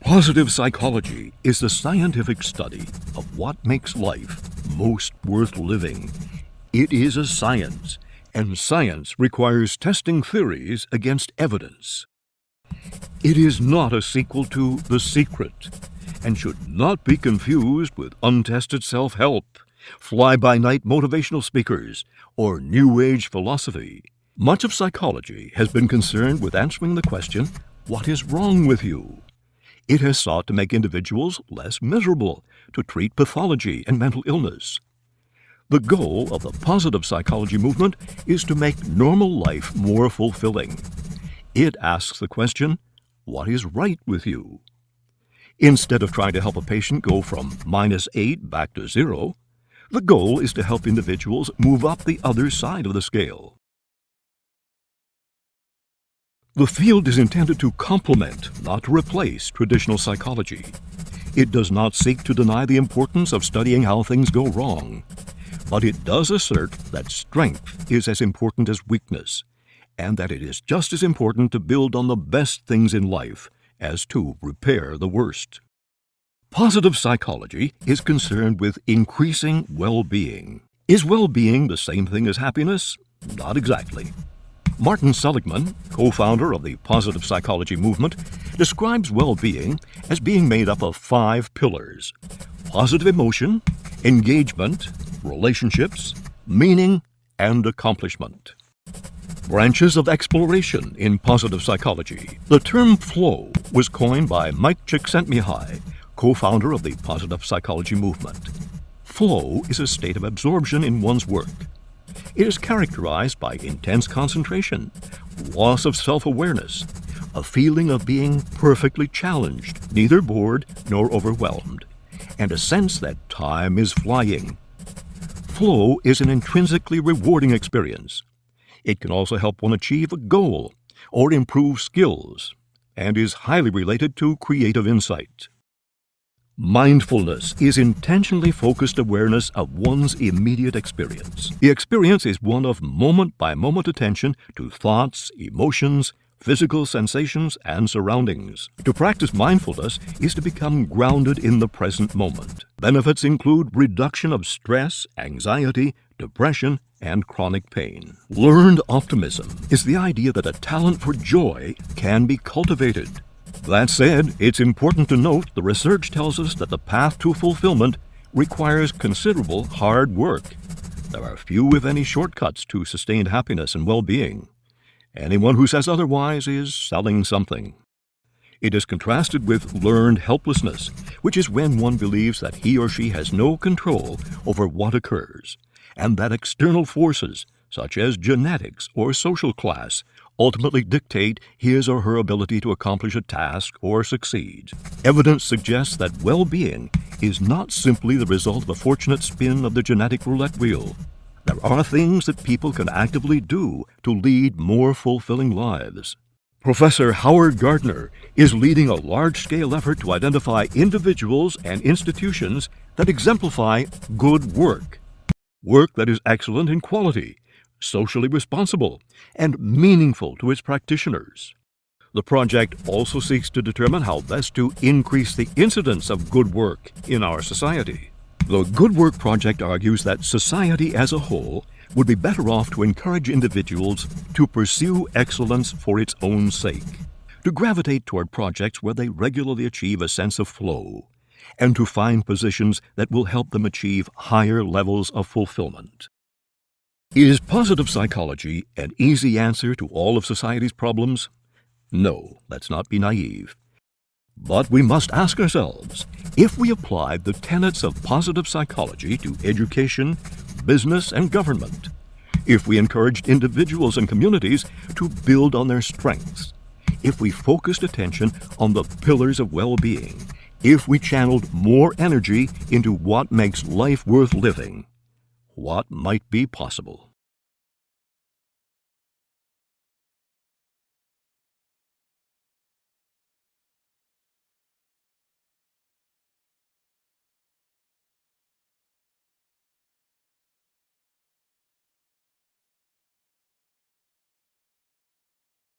Positive psychology is the scientific study of what makes life most worth living. It is a science, and science requires testing theories against evidence. It is not a sequel to The Secret, and should not be confused with untested self-help, fly-by-night motivational speakers, or New Age philosophy. Much of psychology has been concerned with answering the question, what is wrong with you? It has sought to make individuals less miserable, to treat pathology and mental illness. The goal of the positive psychology movement is to make normal life more fulfilling. It asks the question, what is right with you? Instead of trying to help a patient go from -8 back to 0, the goal is to help individuals move up the other side of the scale. The field is intended to complement, not to replace, traditional psychology. It does not seek to deny the importance of studying how things go wrong, but it does assert that strength is as important as weakness, and that it is just as important to build on the best things in life as to repair the worst. Positive psychology is concerned with increasing well-being. Is well-being the same thing as happiness? Not exactly. Martin Seligman, co-founder of the positive psychology movement, describes well-being as being made up of 5 pillars: positive emotion, engagement, relationships, meaning, and accomplishment. Branches of exploration in positive psychology. The term flow was coined by Mike Csikszentmihalyi, co-founder of the positive psychology movement. Flow is a state of absorption in one's work. It is characterized by intense concentration, loss of self-awareness, a feeling of being perfectly challenged, neither bored nor overwhelmed, and a sense that time is flying. Flow is an intrinsically rewarding experience. It can also help one achieve a goal or improve skills, and is highly related to creative insight. Mindfulness is intentionally focused awareness of one's immediate experience. The experience is one of moment-by-moment attention to thoughts, emotions, physical sensations, and surroundings. To practice mindfulness is to become grounded in the present moment. Benefits include reduction of stress, anxiety, depression, and chronic pain. Learned optimism is the idea that a talent for joy can be cultivated. That said, it's important to note the research tells us that the path to fulfillment requires considerable hard work. There are few, if any, shortcuts to sustained happiness and well-being. Anyone who says otherwise is selling something. It is contrasted with learned helplessness, which is when one believes that he or she has no control over what occurs, and that external forces, such as genetics or social class, ultimately dictate his or her ability to accomplish a task or succeed. Evidence suggests that well-being is not simply the result of a fortunate spin of the genetic roulette wheel. There are things that people can actively do to lead more fulfilling lives. Professor Howard Gardner is leading a large-scale effort to identify individuals and institutions that exemplify good work. Work that is excellent in quality, socially responsible, and meaningful to its practitioners. The project also seeks to determine how best to increase the incidence of good work in our society. The Good Work Project argues that society as a whole would be better off to encourage individuals to pursue excellence for its own sake, to gravitate toward projects where they regularly achieve a sense of flow, and to find positions that will help them achieve higher levels of fulfillment. Is positive psychology an easy answer to all of society's problems? No, let's not be naive. But we must ask ourselves, if we applied the tenets of positive psychology to education, business, and government, if we encouraged individuals and communities to build on their strengths, if we focused attention on the pillars of well-being, if we channeled more energy into what makes life worth living, what might be possible?